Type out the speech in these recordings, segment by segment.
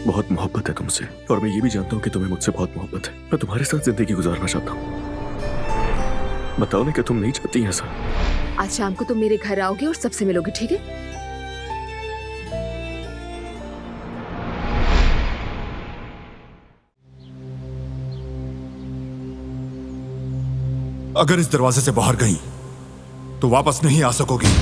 बहुत मोहब्बत है तुमसे, और मैं ये भी जानता हूँ कि तुम्हें मुझसे बहुत मोहब्बत है। मैं तुम्हारे साथ जिंदगी गुजारना चाहता हूँ। बताओ ना, क्या तुम नहीं चाहती ऐसा? आज शाम को तुम मेरे घर आओगे और सबसे मिलोगे, ठीक है? अगर इस दरवाजे से बाहर गई तो वापस नहीं आ सकोगी।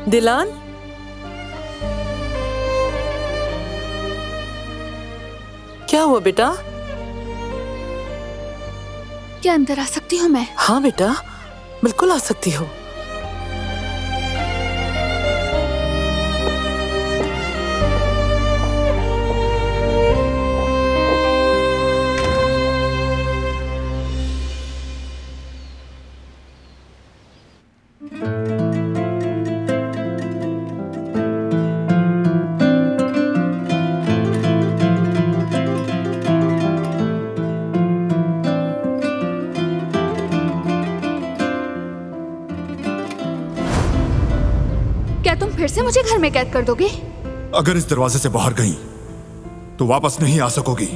दिलान, क्या हुआ बेटा? क्या अंदर आ सकती हूँ मैं? हाँ बेटा, बिल्कुल आ सकती हो। क्या तुम फिर से मुझे घर में कैद कर दोगे? अगर इस दरवाजे से बाहर गई तो वापस नहीं आ सकोगी।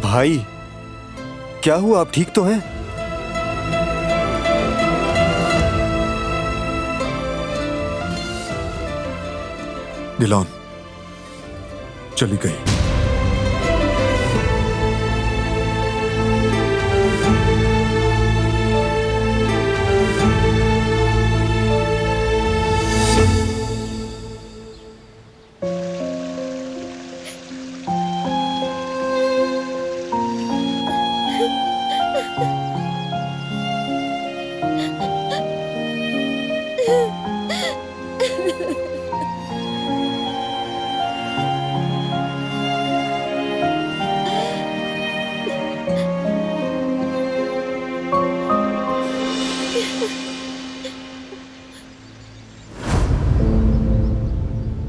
भाई, क्या हुआ? आप ठीक तो हैं? दिलान चली गई।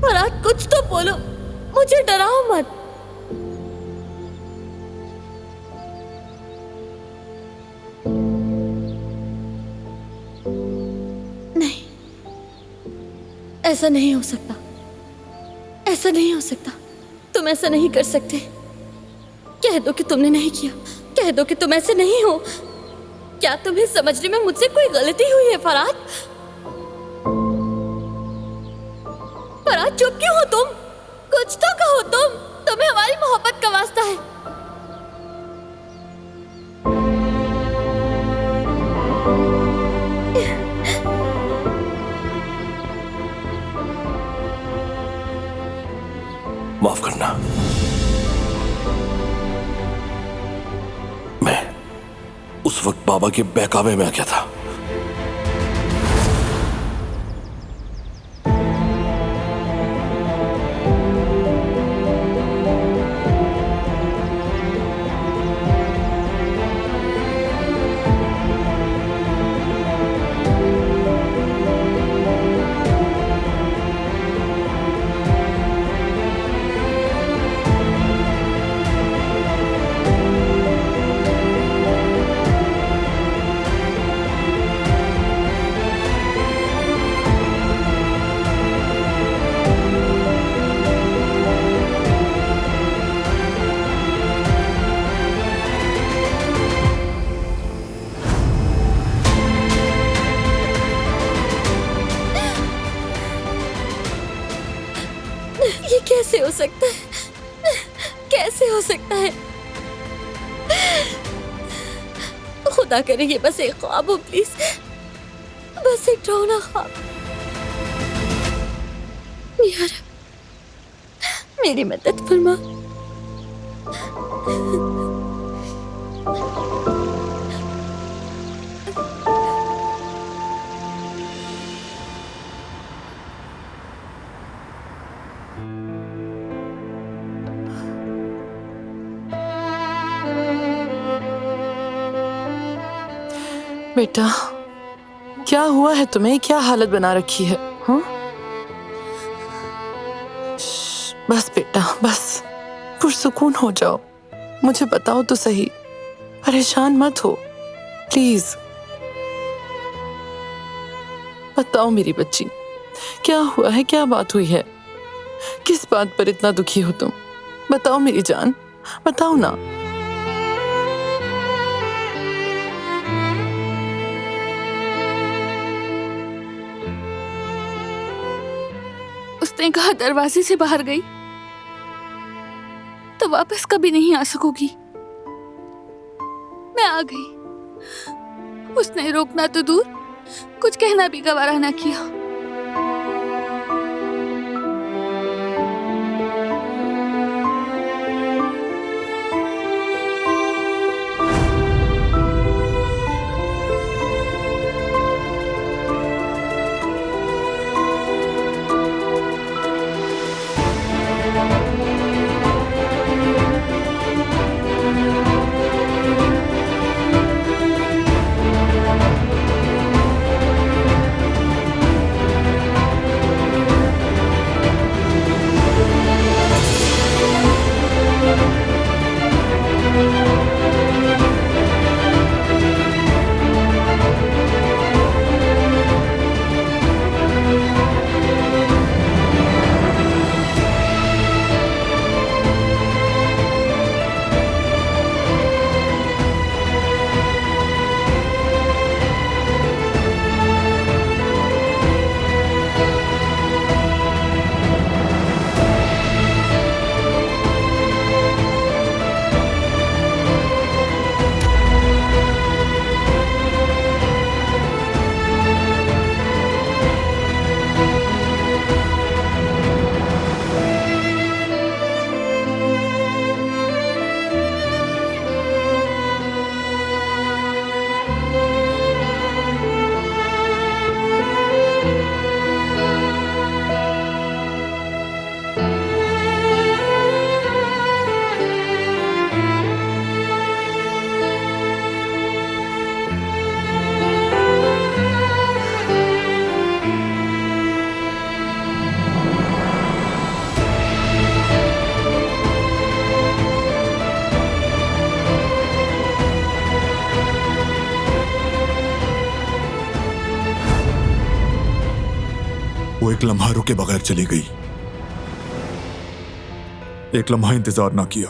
फराद, कुछ तो बोलो, मुझे डराओ मत। नहीं, ऐसा नहीं हो सकता, ऐसा नहीं हो सकता। तुम ऐसा नहीं कर सकते। कह दो कि तुमने नहीं किया, कह दो कि तुम ऐसे नहीं हो। क्या तुम्हें समझने में मुझसे कोई गलती हुई है फराद? फराद, चुप क्यों हो तुम? कुछ तो कहो तुम। तुम्हें हमारी मोहब्बत का वास्ता है। माफ करना, मैं उस वक्त बाबा के बहकावे में आ गया था। सकता है? कैसे हो सकता है? खुदा करे ये बस एक ख्वाब हो प्लीज, बस एक डरावना ख्वाब। यार मेरी मदद फरमा। बेटा, क्या हुआ है तुम्हें? क्या हालत बना रखी है? हाँ, बस बेटा बस, पुरसुकून हो जाओ। मुझे बताओ तो सही, परेशान मत हो प्लीज। बताओ मेरी बच्ची, क्या हुआ है? क्या बात हुई है? किस बात पर इतना दुखी हो तुम? बताओ मेरी जान, बताओ ना। उसने कहा दरवाजे से बाहर गई तो वापस कभी नहीं आ सकोगी। मैं आ गई। उसने रोकना तो दूर, कुछ कहना भी गवारा ना किया। वो एक लम्हा रुके बगैर चली गई, एक लम्हा इंतजार ना किया,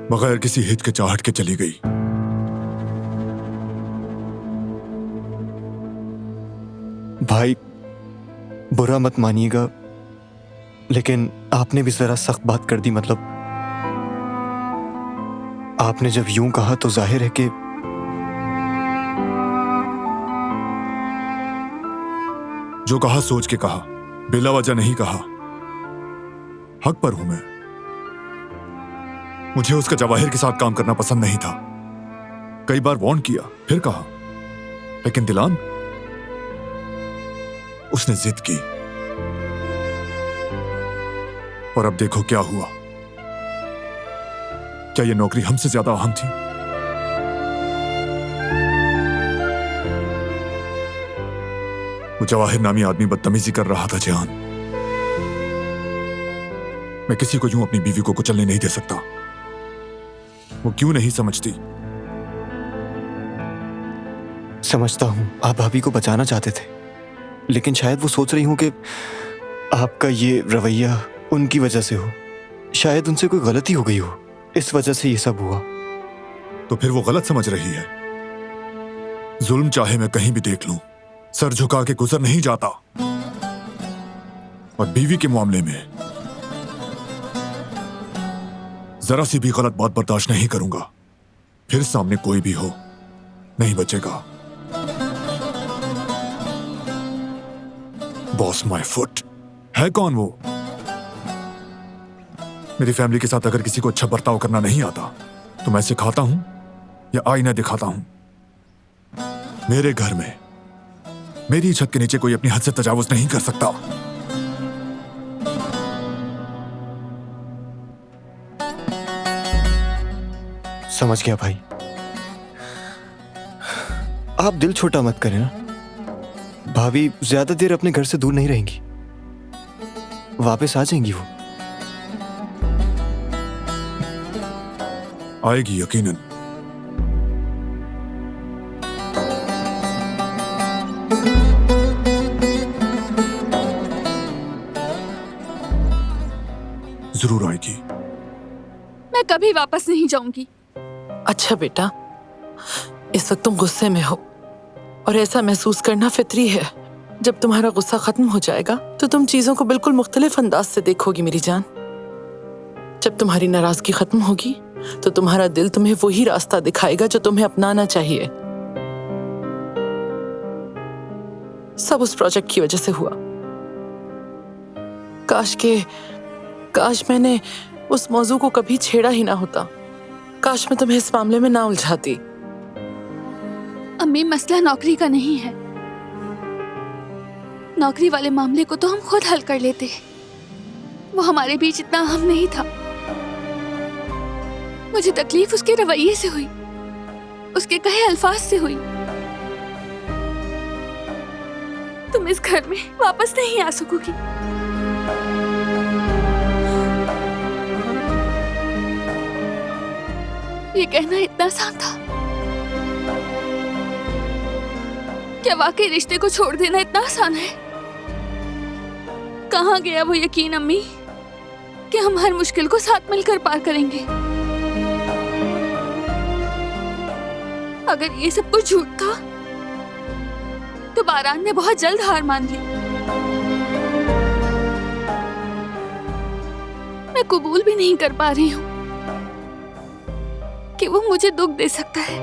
बगैर किसी हिचकिचाहट के चली गई। भाई बुरा मत मानिएगा, लेकिन आपने भी जरा सख्त बात कर दी। मतलब आपने जब यूं कहा तो जाहिर है कि जो कहा सोच के कहा, बिला वजह नहीं कहा। हक पर हूं मैं। मुझे उसका जवाहिर के साथ काम करना पसंद नहीं था। कई बार वार्न किया, फिर कहा, लेकिन दिलान उसने जिद की। और अब देखो क्या हुआ। क्या यह नौकरी हमसे ज्यादा अहम थी? वो जवाहिर नामी आदमी बदतमीजी कर रहा था जान। मैं किसी को यूं अपनी बीवी को कुचलने नहीं दे सकता। वो क्यों नहीं समझती? समझता हूं आप भाभी को बचाना चाहते थे, लेकिन शायद वो सोच रही हूं कि आपका ये रवैया उनकी वजह से हो। शायद उनसे कोई गलती हो गई हो, इस वजह से ये सब हुआ। तो फिर वो गलत समझ रही है। जुल्म चाहे मैं कहीं भी देख लूं, सर झुका के गुजर नहीं जाता। और बीवी के मामले में जरा सी भी गलत बात बर्दाश्त नहीं करूंगा। फिर सामने कोई भी हो नहीं बचेगा। बॉस माय फुट है कौन वो? मेरी फैमिली के साथ अगर किसी को अच्छा बर्ताव करना नहीं आता तो मैं सिखाता हूं या आईना दिखाता हूं। मेरे घर में मेरी छत के नीचे कोई अपनी हद से तजावुज नहीं कर सकता। समझ गया भाई। आप दिल छोटा मत करें ना। भाभी ज्यादा देर अपने घर से दूर नहीं रहेंगी, वापस आ जाएंगी वो। आएगी यकीनन। जरूर आएगी। मैं कभी वापस नहीं जाऊंगी। अच्छा बेटा, इस वक्त तुम गुस्से में हो और ऐसा महसूस करना फितरी है। जब तुम्हारा गुस्सा खत्म हो जाएगा तो तुम चीजों को बिल्कुल मुख्तलिफ अंदाज से देखोगी मेरी जान। जब तुम्हारी नाराजगी खत्म होगी तो तुम्हारा दिल तुम्हें वही रास्ता दिखाएगा जो तुम्हें अपनाना चाहिए। सब उस प्रोजेक्ट की वजह से हुआ। काश मैंने उस मौजू को कभी छेड़ा ही ना होता। काश मैं तुम्हें इस मामले में ना उलझाती। अम्मी, मसला नौकरी का नहीं है। नौकरी वाले मामले को तो हम खुद हल कर लेते। वो हमारे बीच इतना अहम नहीं था। मुझे तकलीफ उसके रवैये से हुई, उसके कहे अल्फाज से हुई। तुम इस घर में वापस नहीं आ सकोगी। ये कहना इतना आसान था। क्या वाकई रिश्ते को छोड़ देना इतना आसान है? कहाँ गया वो यकीन अम्मी कि हम हर मुश्किल को साथ मिलकर पार करेंगे? अगर ये सब कुछ झूठ था तो बारान ने बहुत जल्द हार मान ली। मैं कबूल भी नहीं कर पा रही हूँ कि वो मुझे दुख दे सकता है।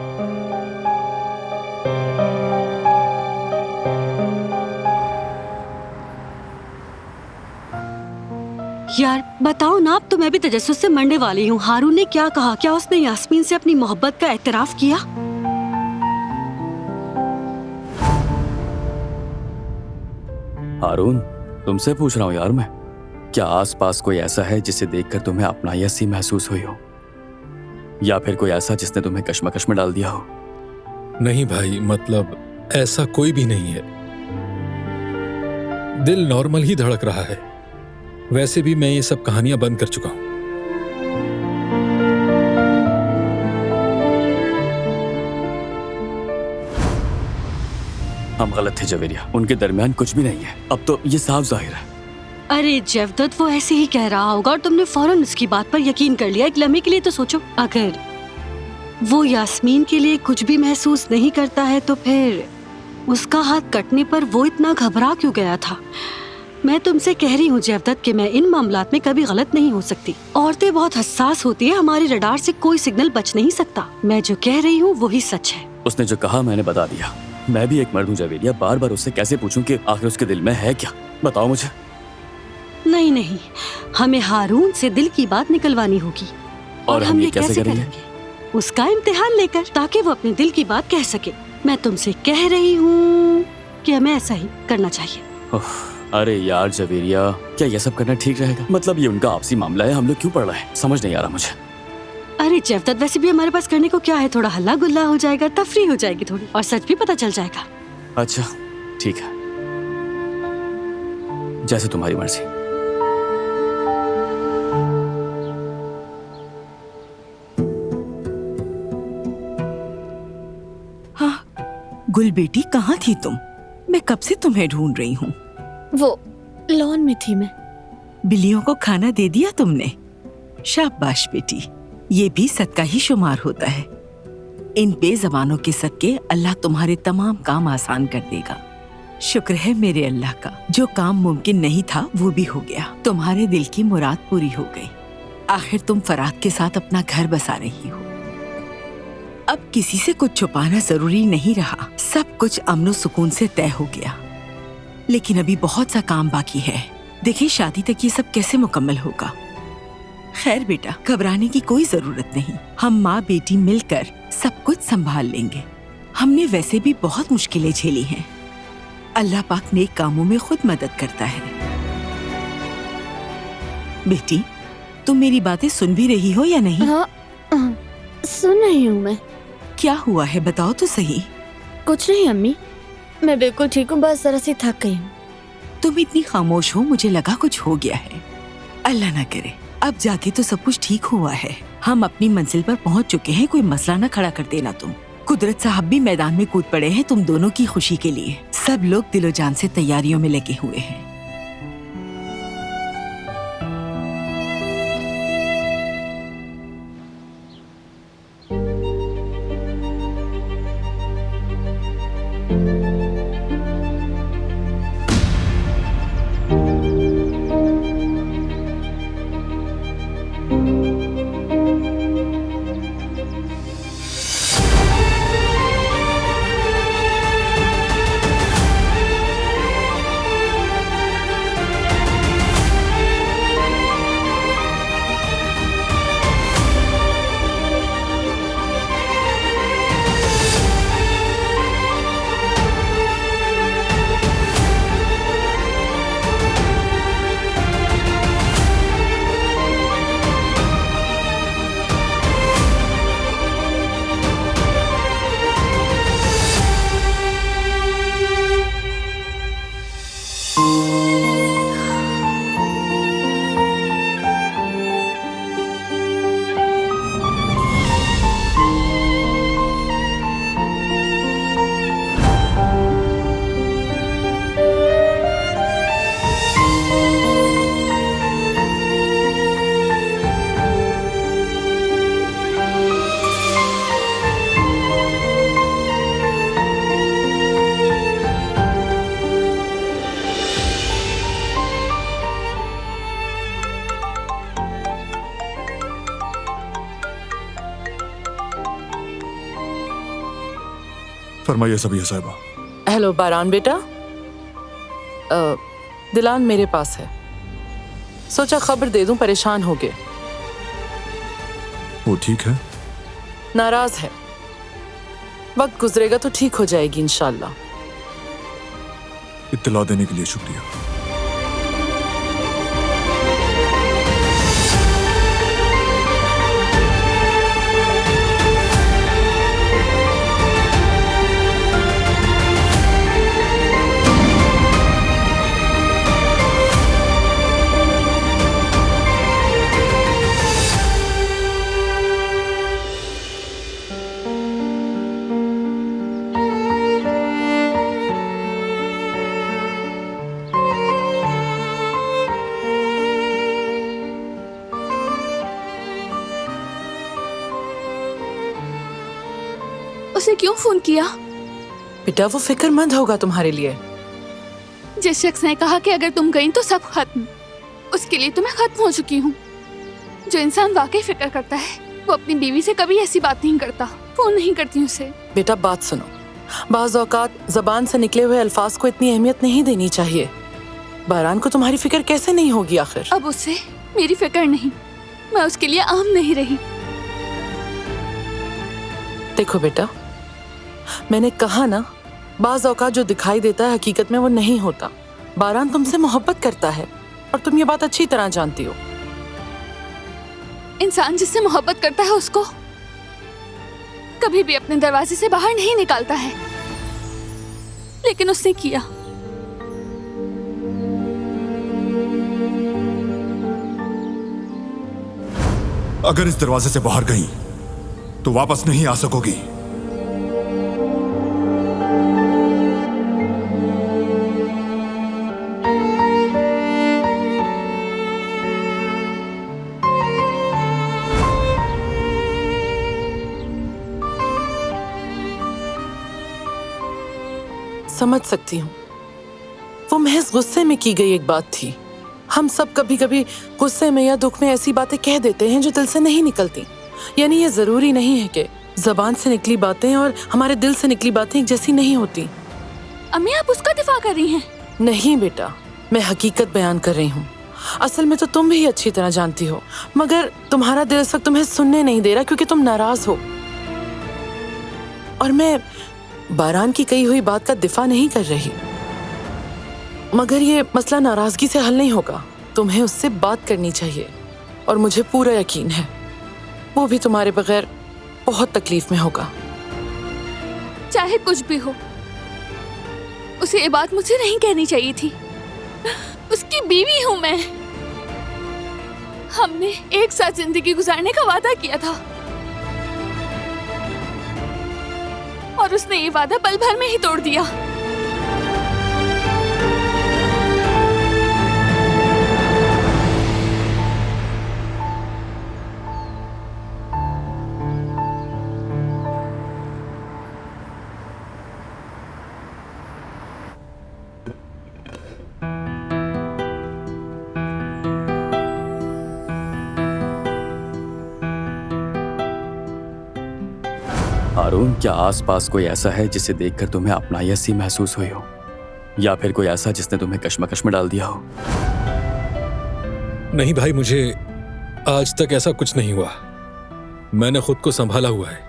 यार बताओ ना, अब तो मैं भी तजस्सुस से मरने वाली हूँ। हारून ने क्या कहा? क्या उसने यास्मीन से अपनी मोहब्बत का एतराफ किया? हारून, तुमसे पूछ रहा हूँ यार मैं। क्या आसपास कोई ऐसा है जिसे देखकर तुम्हें अपनायत सी महसूस हुई हो, या फिर कोई ऐसा जिसने तुम्हें कश्मकश में डाल दिया हो? नहीं भाई, मतलब ऐसा कोई भी नहीं है। दिल नॉर्मल ही धड़क रहा है। वैसे भी मैं ये सब कहानियां बंद कर चुका हूं। हम गलत थे जवेरिया, उनके दरमियान कुछ भी नहीं है। अब तो ये साफ जाहिर है। अरे जवदत, वो ऐसे ही कह रहा होगा और तुमने फौरन उसकी बात पर यकीन कर लिया। एक लम्हे के लिए तो सोचो, अगर वो यास्मीन के लिए कुछ भी महसूस नहीं करता है तो फिर उसका हाथ कटने पर वो इतना घबरा क्यों गया था? मैं तुमसे कह रही हूँ जवदत कि मैं इन मामलात में कभी गलत नहीं हो सकती। औरतें बहुत हसास होती है, हमारे रडार से कोई सिग्नल बच नहीं सकता। मैं जो कह रही हूँ वही सच है। उसने जो कहा मैंने बता दिया। मैं भी एक मर्द हूँ जवेरिया, बार बार उससे कैसे पूछूं कि आखिर उसके दिल में है क्या? बताओ मुझे। नहीं, हमें हारून से दिल की बात निकलवानी होगी। और हम ये कैसे करेंगे? उसका इम्तिहान लेकर, ताकि वो अपने दिल की बात कह सके। मैं तुमसे कह रही हूँ कि हमें ऐसा ही करना चाहिए। अरे यार जवेरिया, क्या ये सब करना ठीक रहेगा? मतलब ये उनका आपसी मामला है, हम लोग क्यों पढ़ रहे हैं? समझ नहीं आ रहा मुझे। अरे जवदत, वैसे भी हमारे पास करने को क्या है? थोड़ा हल्ला गुल्ला हो जाएगा, तफरी हो जाएगी थोड़ी, और सच भी पता चल जाएगा। अच्छा ठीक है, जैसे तुम्हारी मर्जी। हाँ गुल बेटी, कहाँ थी तुम? मैं कब से तुम्हें ढूंढ रही हूँ। वो लॉन में थी मैं। बिल्लियों को खाना दे दिया तुमने? शाबाश बेटी, ये भी सदका ही शुमार होता है। इन बेज़बानों के सदके अल्लाह तुम्हारे तमाम काम आसान कर देगा। शुक्र है मेरे अल्लाह का, जो काम मुमकिन नहीं था वो भी हो गया। तुम्हारे दिल की मुराद पूरी हो गई। आखिर तुम फराद के साथ अपना घर बसा रही हो। अब किसी से कुछ छुपाना जरूरी नहीं रहा। सब कुछ अमन सुकून से तय हो गया। लेकिन अभी बहुत सा काम बाकी है। देखिए, शादी तक ये सब कैसे मुकम्मल होगा। खैर बेटा, घबराने की कोई जरूरत नहीं। हम माँ बेटी मिलकर सब कुछ संभाल लेंगे। हमने वैसे भी बहुत मुश्किलें झेली हैं। अल्लाह पाक नेक कामों में खुद मदद करता है। बेटी, तुम मेरी बातें सुन भी रही हो या नहीं? हाँ, सुन रही हूँ मैं। क्या हुआ है, बताओ तो सही। कुछ नहीं अम्मी, मैं बिल्कुल ठीक हूँ, बस जरा सी थक गई हूँ। तुम इतनी खामोश हो, मुझे लगा कुछ हो गया है। अल्लाह ना करे, अब जाके तो सब कुछ ठीक हुआ है। हम अपनी मंजिल पर पहुंच चुके हैं। कोई मसला ना खड़ा कर देना तुम। कुदरत साहब भी मैदान में कूद पड़े हैं तुम दोनों की खुशी के लिए। सब लोग दिलो जान से तैयारियों में लगे हुए हैं। फरमाइए सबिया साहिबा। हेलो बारान बेटा। दिलान मेरे पास है, सोचा खबर दे दूं, परेशान हो गए। वो ठीक है? नाराज है। वक्त गुजरेगा तो ठीक हो जाएगी इंशाल्लाह। इत्तला देने के लिए शुक्रिया। उसे क्यों फोन किया? बेटा वो फिक्रमंद होगा तुम्हारे लिए। जिस शख्स ने कहा कि अगर तुम गई तो सब खत्म, उसके लिए तो मैं खत्म हो चुकी हूँ। जो इंसान वाकई फिक्र करता है वो अपनी बीवी से कभी ऐसी बात नहीं करता। फोन नहीं करती उसे। बेटा बात सुनो, बाज़ औकात जबान से निकले हुए अल्फाज को इतनी अहमियत नहीं देनी चाहिए। बारान को तुम्हारी फिक्र कैसे नहीं होगी आखिर? अब उससे मेरी फिक्र नहीं, मैं उसके लिए आम नहीं रही। देखो बेटा, मैंने कहा ना, बाज़ औकात जो दिखाई देता है हकीकत में वो नहीं होता। बारान तुमसे मोहब्बत करता है और तुम ये बात अच्छी तरह जानती हो। इंसान जिससे मोहब्बत करता है उसको कभी भी अपने दरवाजे से बाहर नहीं निकालता है, लेकिन उसने किया। अगर इस दरवाजे से बाहर गई तो वापस नहीं आ सकोगी। समझ सकती हूँ, वो महज गुस्से में की गई एक बात थी। हम सब कभी कभी गुस्से में या दुख में ऐसी बातें कह देते हैं जो दिल से नहीं निकलती। यानी ये जरूरी नहीं है कि जबान से निकली बातें और हमारे दिल से निकली बातें एक जैसी नहीं होती। अम्मी, आप उसका दिफा कर रही हैं? नहीं बेटा, मैं हकीकत बयान कर रही हूँ। असल में तो तुम भी अच्छी तरह जानती हो, मगर तुम्हारा दिल इस वक्त तुम्हें सुनने नहीं दे रहा क्योंकि तुम नाराज हो। और मैं बारान की कही हुई बात का दिफा नहीं कर रही, मगर ये मसला नाराजगी से हल नहीं होगा। तुम्हें उससे बात करनी चाहिए और मुझे पूरा यकीन है वो भी तुम्हारे बगैर बहुत तकलीफ में होगा। चाहे कुछ भी हो, उसे ये बात मुझे नहीं कहनी चाहिए थी। उसकी बीवी हूं मैं। हमने एक साथ जिंदगी गुजारने का वादा किया था और उसने ये वादा पल भर में ही तोड़ दिया। हारून, क्या आसपास कोई ऐसा है जिसे देखकर तुम्हें अपनाई सी महसूस हुई हो, या फिर कोई ऐसा जिसने तुम्हें कश्मकश में डाल दिया हो? नहीं भाई, मुझे आज तक ऐसा कुछ नहीं हुआ। मैंने खुद को संभाला हुआ है।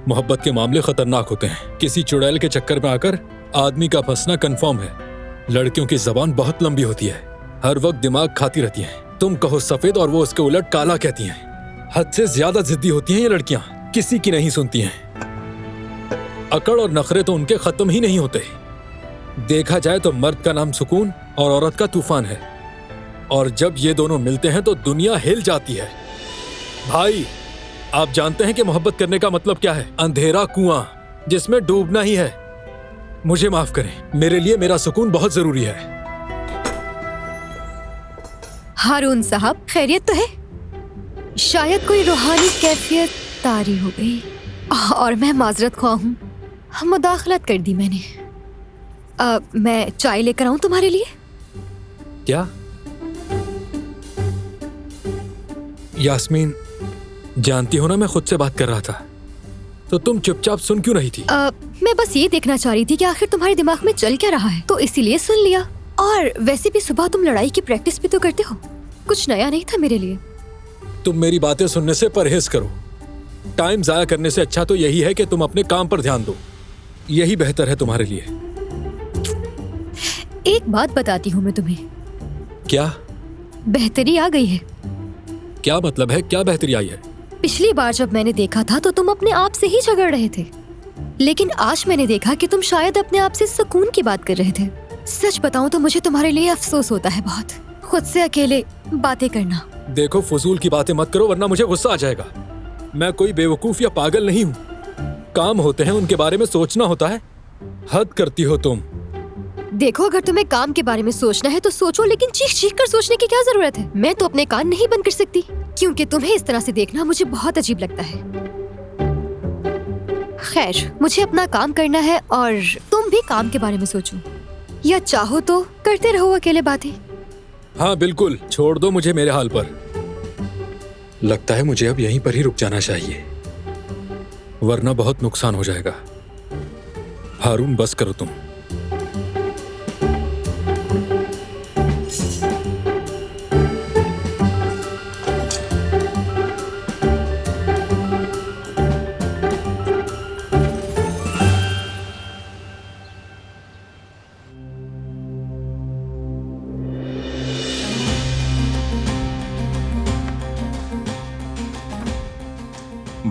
मोहब्बत के मामले खतरनाक होते हैं। किसी चुड़ैल के चक्कर में आकर आदमी का फंसना कंफर्म है। लड़कियों की जबान बहुत लंबी होती है, हर वक्त दिमाग खाती रहती हैं। तुम कहो सफेद और वो उसके उलट काला कहती हैं। हद से ज्यादा जिद्दी होती हैं ये लड़कियां, किसी की नहीं सुनती हैं। अकड़ और नखरे तो उनके खत्म ही नहीं होते। देखा जाए तो मर्द का नाम सुकून और औरत का तूफान है, और जब ये दोनों मिलते हैं तो दुनिया हिल जाती है। भाई, आप जानते हैं कि मोहब्बत करने का मतलब क्या है? अंधेरा कुआं जिसमें डूबना ही है। मुझे माफ करें, मेरे लिए मेरा सुकून बहुत जरूरी है। हारून साहब, खैरियत तो है? शायद कोई रूहानी कैफियत तारी हो गई और मैं माजरत ख्वाह हूँ। मुदाखलत कर दी मैंने। मैं चाय लेकर आऊं तुम्हारे लिए? क्या? यास्मीन, जानती हो ना मैं खुद से बात कर रहा था, तो तुम चुपचाप सुन क्यों नहीं थी? मैं बस ये देखना चाह रही थी कि आखिर तुम्हारे दिमाग में चल क्या रहा है, तो इसीलिए सुन लिया। और वैसे भी सुबह तुम लड़ाई की प्रैक्टिस भी तो करते हो, कुछ नया नहीं था मेरे लिए। तुम मेरी बातें सुनने से परहेज करो। टाइम जाया करने से अच्छा तो यही है कि तुम अपने काम पर ध्यान दो। यही बेहतर है तुम्हारे लिए। एक बात बताती हूँ मैं तुम्हें। क्या? बेहतरी आ गई है। क्या मतलब है? क्या बेहतरी आई है? पिछली बार जब मैंने देखा था तो तुम अपने आप से ही झगड़ रहे थे, लेकिन आज मैंने देखा कि तुम शायद अपने आप से सुकून की बात कर रहे थे। सच बताऊं तो मुझे तुम्हारे लिए अफसोस होता है बहुत। खुद से अकेले बातें करना। देखो, फजूल की बातें मत करो वरना मुझे गुस्सा आ जाएगा। मैं कोई बेवकूफ या पागल नहीं हूँ। काम होते हैं, उनके बारे में सोचना होता है। हद करती हो तुम। देखो, अगर तुम्हें काम के बारे में सोचना है तो सोचो, लेकिन चीख चीख कर सोचने की क्या जरूरत है? मैं तो अपने कान नहीं बंद कर सकती, क्योंकि तुम्हें इस तरह से देखना मुझे बहुत अजीब लगता है। खैर, मुझे अपना काम करना है और तुम भी काम के बारे में सोचो, या चाहो तो करते रहो अकेले बातें। हाँ बिल्कुल, छोड़ दो मुझे मेरे हाल पर। लगता है मुझे अब यहीं पर ही रुक जाना चाहिए, वरना बहुत नुकसान हो जाएगा। हारून, बस करो तुम।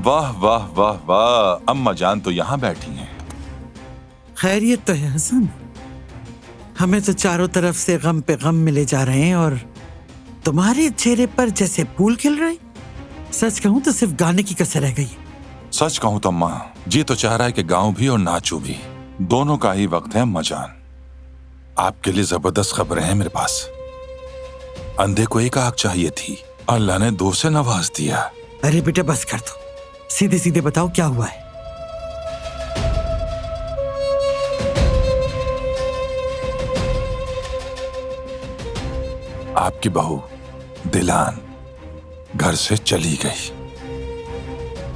वाह वाह वाह वाह, अम्मा जान तो यहाँ बैठी हैं। खैरियत तो है हसन? हमें तो चारों तरफ से गम पे गम मिले जा रहे हैं और तुम्हारे चेहरे पर जैसे फूल खिल रहे। सच कहूँ तो सिर्फ गाने की कसर रह गई। सच कहूँ तो अम्मा, जी तो चाह रहा है कि गाऊं भी और नाचूं भी, दोनों का ही वक्त है अम्मा जान। आपके लिए जबरदस्त खबरें हैं मेरे पास। अंधे को एक आंख चाहिए थी, अल्लाह ने दो से नवाज दिया। अरे बेटा बस कर दो, सीधे सीधे बताओ क्या हुआ है। आपकी बहू दिलान घर से चली गई।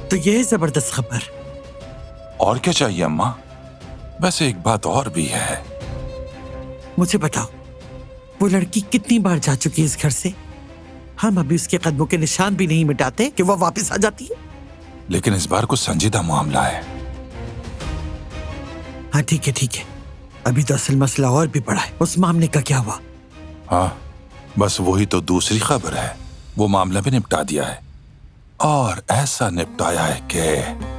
तो ये है जबरदस्त खबर। और क्या चाहिए अम्मा? वैसे एक बात और भी है। मुझे बताओ, वो लड़की कितनी बार जा चुकी है इस घर से? हम अभी उसके कदमों के निशान भी नहीं मिटाते कि वो वापस आ जाती है। लेकिन इस बार कुछ संजीदा मामला है। हाँ ठीक है ठीक है, अभी तो असल मसला और भी बड़ा है। उस मामले का क्या हुआ? हाँ, बस वही तो दूसरी खबर है। वो मामला भी निपटा दिया है, और ऐसा निपटाया है कि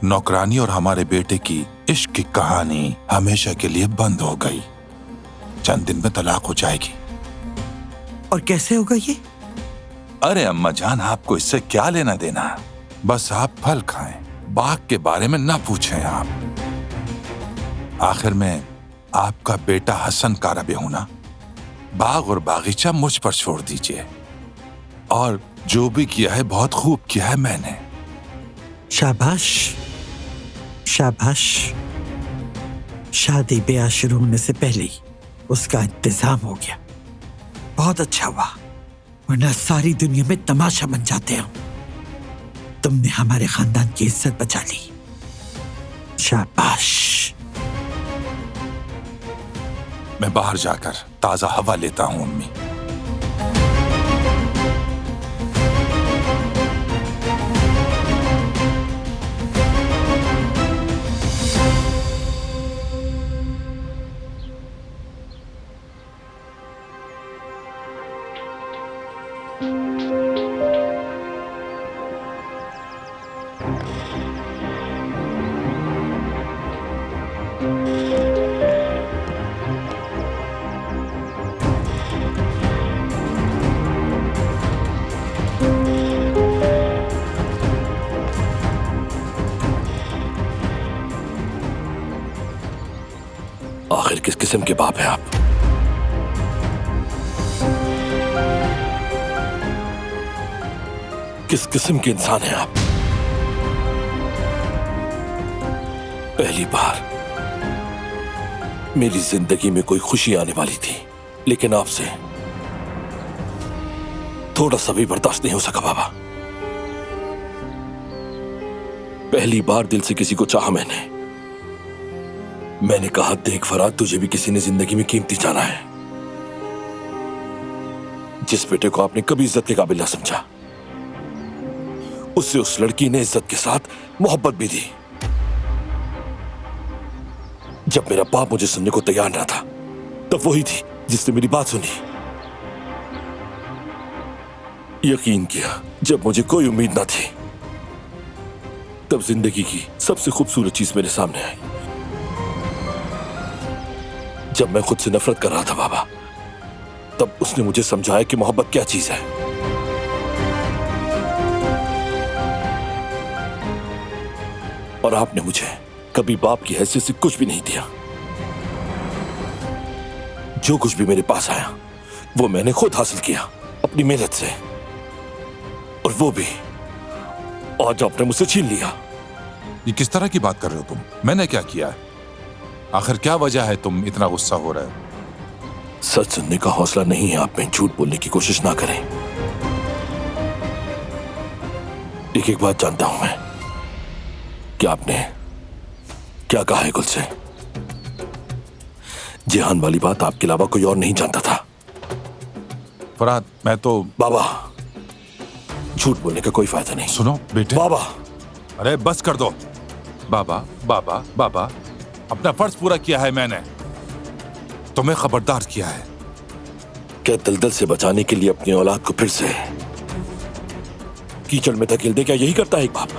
नौकरानी और हमारे बेटे की इश्क की कहानी हमेशा के लिए बंद हो गई। चंद दिन में तलाक हो जाएगी। और कैसे होगा ये? अरे अम्मा जान, आपको इससे क्या लेना देना? बस आप फल खाएं, बाग के बारे में ना पूछें आप। आखिर में आपका बेटा हसन का रबे होना, बाग और बागीचा मुझ पर छोड़ दीजिए। और जो भी किया है बहुत खूब किया है मैंने। शाबाश शाबाश। शादी ब्याह शुरू होने से पहले ही उसका इंतजाम हो गया। बहुत अच्छा हुआ, वरना सारी दुनिया में तमाशा बन जाते हम। तुमने हमारे खानदान की इज्जत बचा ली। शाबाश। मैं बाहर जाकर ताजा हवा लेता हूं अम्मी। आखिर किस किस्म के बाप हैं आप? किस किस्म के इंसान हैं आप? पहली बार मेरी जिंदगी में कोई खुशी आने वाली थी, लेकिन आपसे थोड़ा सा भी बर्दाश्त नहीं हो सका बाबा। पहली बार दिल से किसी को चाहा मैंने कहा, देख फराद, तुझे भी किसी ने जिंदगी में कीमती जाना है। जिस बेटे को आपने कभी इज्जत के काबिल ना समझा, उससे उस लड़की ने इज्जत के साथ मोहब्बत भी दी। जब मेरा बाप मुझे सुनने को तैयार ना था, तब वही थी जिसने मेरी बात सुनी। यकीन किया जब मुझे कोई उम्मीद ना थी, तब जिंदगी की सबसे खूबसूरत चीज मेरे सामने आई। जब मैं खुद से नफरत कर रहा था बाबा, तब उसने मुझे समझाया कि मोहब्बत क्या चीज है। और आपने मुझे कभी बाप की हैसियत से कुछ भी नहीं दिया। जो कुछ भी मेरे पास आया, वो मैंने खुद हासिल किया अपनी मेहनत से, और वो भी आज आपने मुझसे छीन लिया। ये किस तरह की बात कर रहे हो तुम? मैंने क्या किया है? आखिर क्या वजह है तुम इतना गुस्सा हो रहे हो? सच सुनने का हौसला नहीं है आप में, झूठ बोलने की कोशिश ना करें। एक एक बात जानता हूं मैं कि आपने क्या कहा है गुल से। जिहान वाली बात आपके अलावा कोई और नहीं जानता था। फराद, मैं तो बाबा, झूठ बोलने का कोई फायदा नहीं। सुनो बेटे। बाबा, अरे बस कर दो। बाबा बाबा बाबा, अपना फर्ज पूरा किया है मैंने, तुम्हें खबरदार किया है। क्या दलदल से बचाने के लिए अपनी औलाद को फिर से कीचड़ में धकेल दे? क्या यही करता है एक बाप?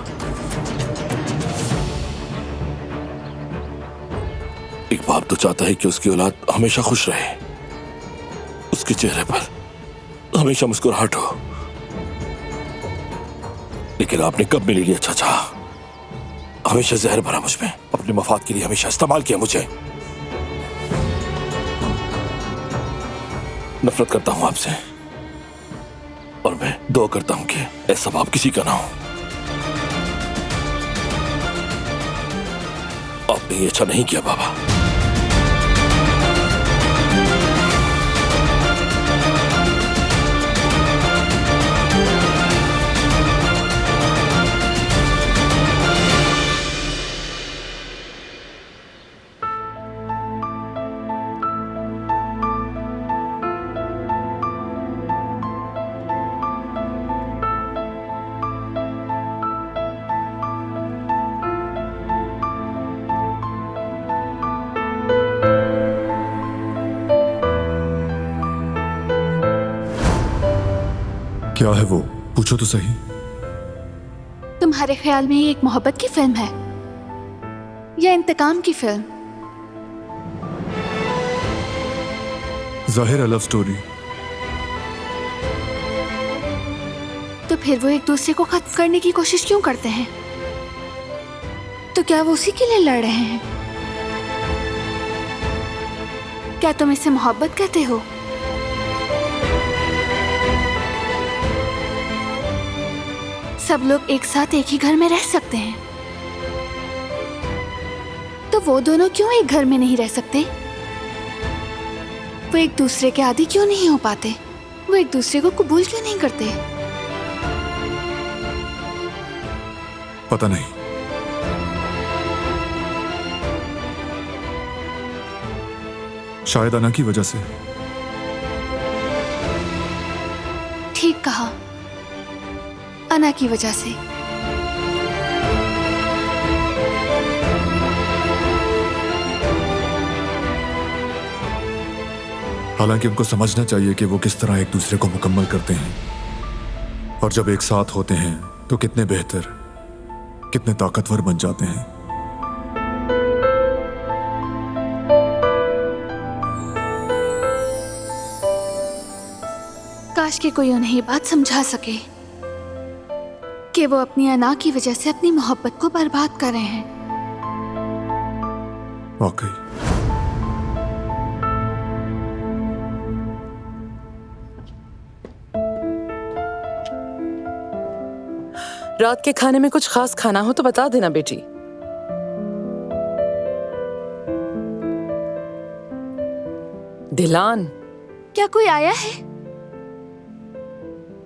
एक बाप तो चाहता है कि उसकी औलाद हमेशा खुश रहे, उसके चेहरे पर हमेशा मुस्कुराहट हो। लेकिन आपने कब मेरे लिए अच्छा चाहा? हमेशा जहर भरा मुझ में, अपने मफाद के लिए हमेशा इस्तेमाल किया मुझे। नफरत करता हूं आपसे, और मैं दुआ करता हूं कि ऐसा बाप किसी का ना हो। आपने ये अच्छा नहीं किया बाबा। क्या है वो? पूछो तो सही। तुम्हारे ख्याल में ये एक मोहब्बत की फिल्म है या इंतकाम की फिल्म? जाहिर है लव स्टोरी। तो फिर वो एक दूसरे को खत्म करने की कोशिश क्यों करते हैं? तो क्या वो उसी के लिए लड़ रहे हैं? क्या तुम इसे मोहब्बत कहते हो? सब लोग एक साथ एक ही घर में रह सकते हैं, तो वो दोनों क्यों एक घर में नहीं रह सकते? वो एक दूसरे के आदी क्यों नहीं हो पाते? वो एक दूसरे को कबूल क्यों नहीं करते? पता नहीं। शायद अना की वजह से। ठीक कहा, अना की वजह से। हालांकि उनको समझना चाहिए कि वो किस तरह एक दूसरे को मुकम्मल करते हैं, और जब एक साथ होते हैं तो कितने बेहतर, कितने ताकतवर बन जाते हैं। काश कि कोई उन्हें ये बात समझा सके कि वो अपनी अना की वजह से अपनी मोहब्बत को बर्बाद कर रहे हैं। वाकई। रात के खाने में कुछ खास खाना हो तो बता देना बेटी। दिलान, क्या कोई आया है?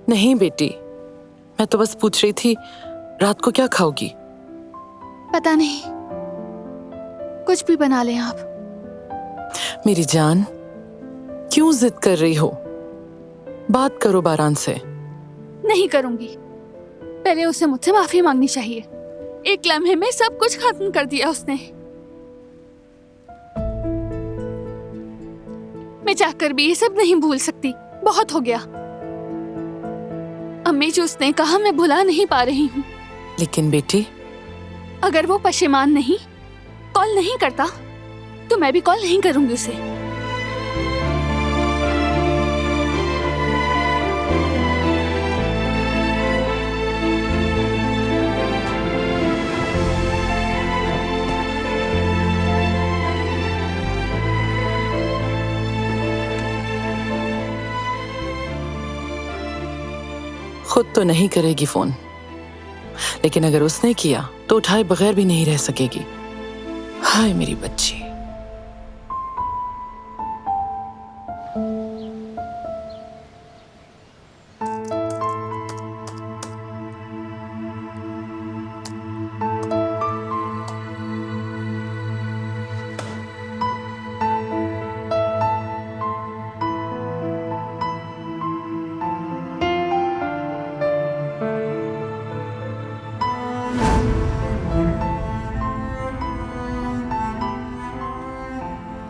नहीं बेटी, मैं तो बस पूछ रही थी रात को क्या खाओगी। पता नहीं, कुछ भी बना लें आप। मेरी जान, क्यों जिद कर रही हो? बात करो बारान से। नहीं करूंगी। पहले उसे मुझसे माफी मांगनी चाहिए। एक लम्हे में सब कुछ खत्म कर दिया उसने। मैं चाहकर भी ये सब नहीं भूल सकती। बहुत हो गया। अम्मी जो उसने कहा मैं भुला नहीं पा रही हूँ। लेकिन बेटी, अगर वो पशेमान नहीं, कॉल नहीं करता, तो मैं भी कॉल नहीं करूंगी उसे। खुद तो नहीं करेगी फोन, लेकिन अगर उसने किया तो उठाए बगैर भी नहीं रह सकेगी। हाय मेरी बच्ची।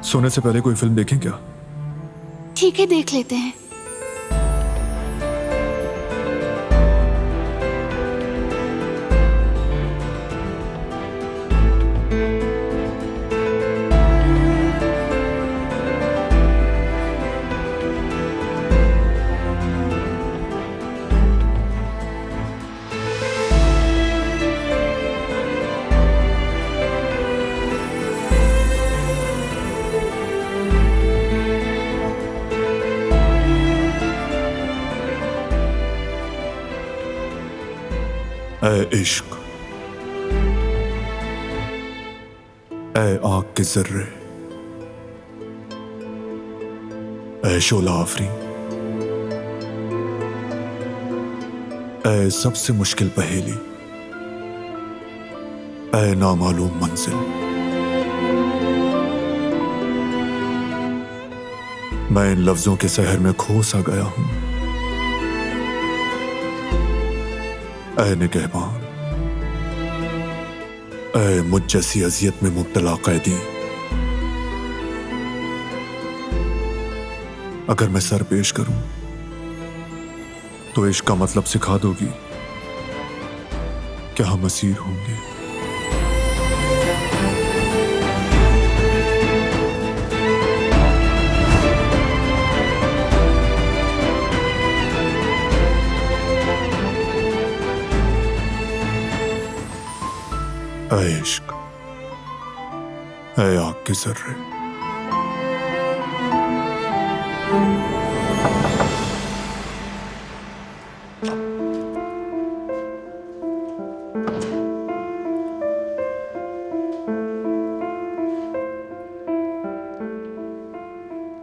सोने से पहले कोई फिल्म देखें क्या? ठीक है, देख लेते हैं। ऐ इश्क, ऐ आँख के जर्रे, ऐ शोला आफरी, ऐ सबसे मुश्किल पहेली, ऐ नामालूम मंजिल। मैं इन लफ्जों के शहर में खो सा गया हूं। ऐ निगहबान, ऐ मुझ जैसी अजियत में मुब्तला कैदी, अगर मैं सर पेश करूं तो इश्क का मतलब सिखा दोगी। क्या हम असीर होंगे? ऐ इश्क, ऐ आग के जर्रे,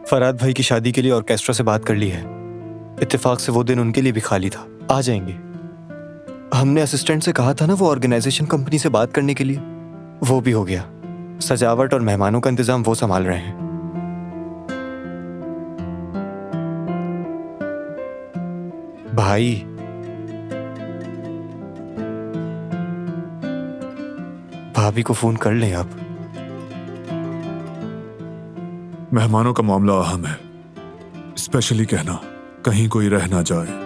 फराद भाई की शादी के लिए ऑर्केस्ट्रा से बात कर ली है। इत्तेफाक से वो दिन उनके लिए भी खाली था, आ जाएंगे। हमने असिस्टेंट से कहा था ना वो ऑर्गेनाइजेशन कंपनी से बात करने के लिए, वो भी हो गया। सजावट और मेहमानों का इंतजाम वो संभाल रहे हैं। भाई, भाभी को फोन कर लें आप। मेहमानों का मामला अहम है, स्पेशली कहना कहीं कोई रह ना जाए।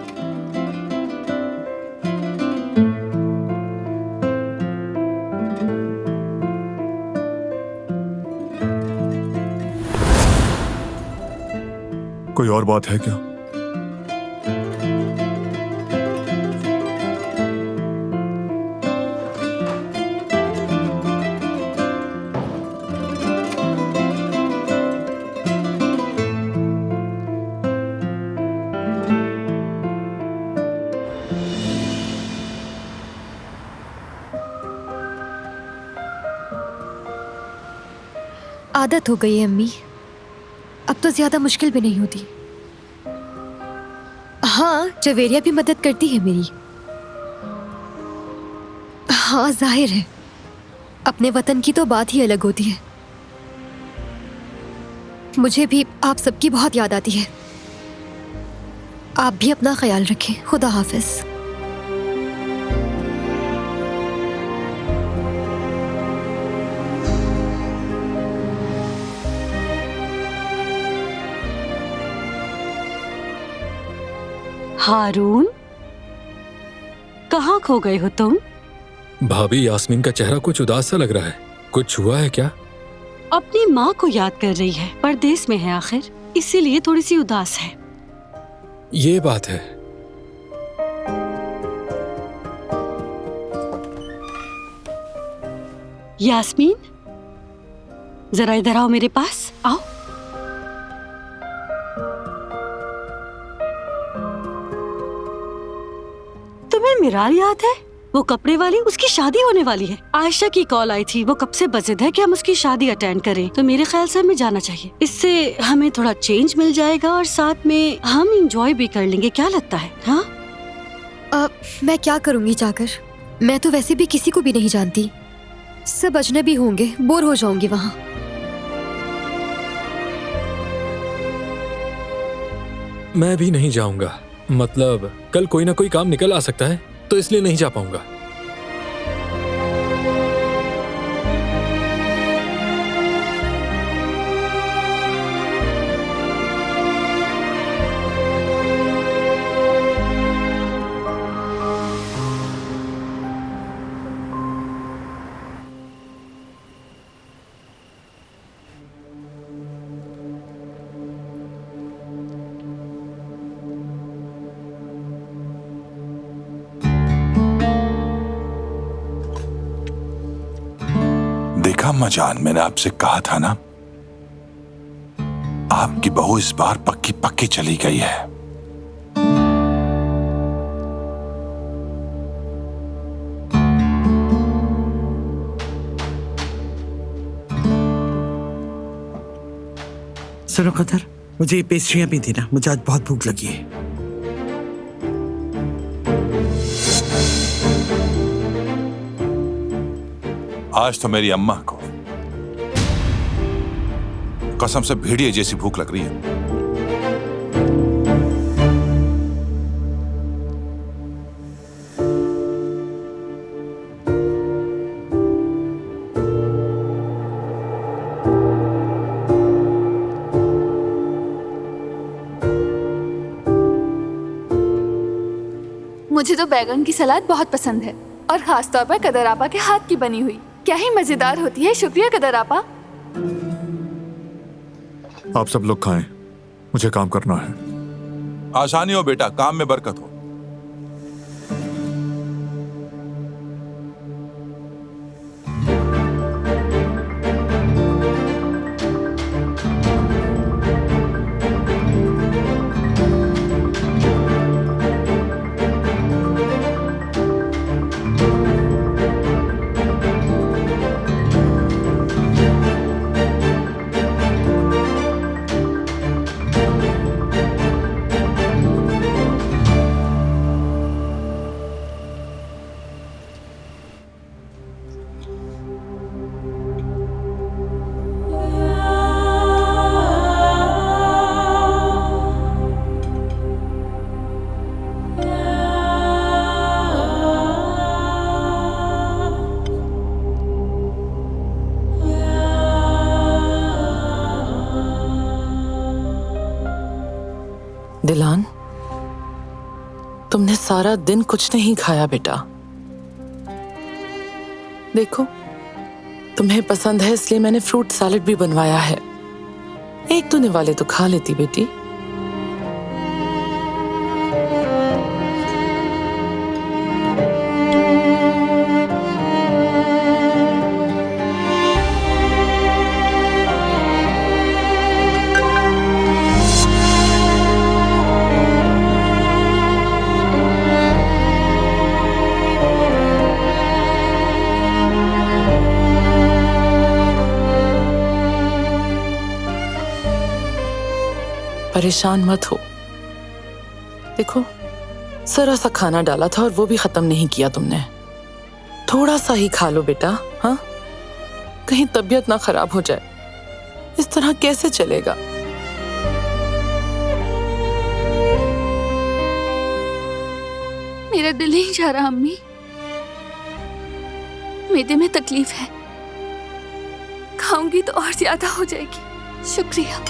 कोई और बात है क्या? आदत हो गई है अम्मी, अब तो ज्यादा मुश्किल भी नहीं होती। हाँ, जवेरिया भी मदद करती है मेरी। हाँ, जाहिर है अपने वतन की तो बात ही अलग होती है। मुझे भी आप सबकी बहुत याद आती है। आप भी अपना ख्याल रखें। खुदा हाफिज। हारून, कहाँ खो गए हो तुम? भाभी, यास्मीन का चेहरा कुछ उदास सा लग रहा है। कुछ हुआ है क्या? अपनी माँ को याद कर रही है, परदेश में है आखिर, इसीलिए थोड़ी सी उदास है। ये बात है। यास्मीन, जरा इधर आओ, मेरे पास आओ। तुम्हें मिराल याद है? वो कपड़े वाली, उसकी शादी होने वाली है। आयशा की कॉल आई थी, वो कब से बजिद है कि हम उसकी शादी अटेंड करें, तो मेरे ख्याल से हमें जाना चाहिए। इससे हमें थोड़ा चेंज मिल जाएगा और साथ में हम इंजॉय भी कर लेंगे। क्या लगता है? हाँ, मैं क्या करूंगी जाकर? मैं तो वैसे भी किसी को भी नहीं जानती, सब अजनबी होंगे, बोर हो जाऊंगी वहाँ। मैं भी नहीं जाऊंगा। मतलब कल कोई ना कोई काम निकल आ सकता है, तो इसलिए नहीं जा पाऊंगा। देखा अम्माजान, मैंने आपसे कहा था ना, आपकी बहू इस बार पक्की पक्की चली गई है। सुनो कदर, मुझे ये पेस्ट्रियां भी देना, मुझे आज बहुत भूख लगी है। आज तो मेरी अम्मा को कसम से भेड़िए जैसी भूख लग रही है। मुझे तो बैगन की सलाद बहुत पसंद है, और खास तौर पर कदर आपा के हाथ की बनी हुई। क्या ही मजेदार होती है। शुक्रिया कदर आपा। आप सब लोग खाएं, मुझे काम करना है। आसानी हो बेटा, काम में बरकत हो। दिलान, तुमने सारा दिन कुछ नहीं खाया बेटा। देखो, तुम्हें पसंद है इसलिए मैंने फ्रूट सैलेड भी बनवाया है। एक दो निवाले तो खा लेती बेटी। परेशान मत हो। देखो, जरा सा खाना डाला था और वो भी खत्म नहीं किया तुमने। थोड़ा सा ही खा लो बेटा, हाँ? कहीं तबीयत ना खराब हो जाए। इस तरह कैसे चलेगा? मेरा दिल नहीं जा रहा अम्मी। मेदे में तकलीफ है, खाऊंगी तो और ज्यादा हो जाएगी। शुक्रिया।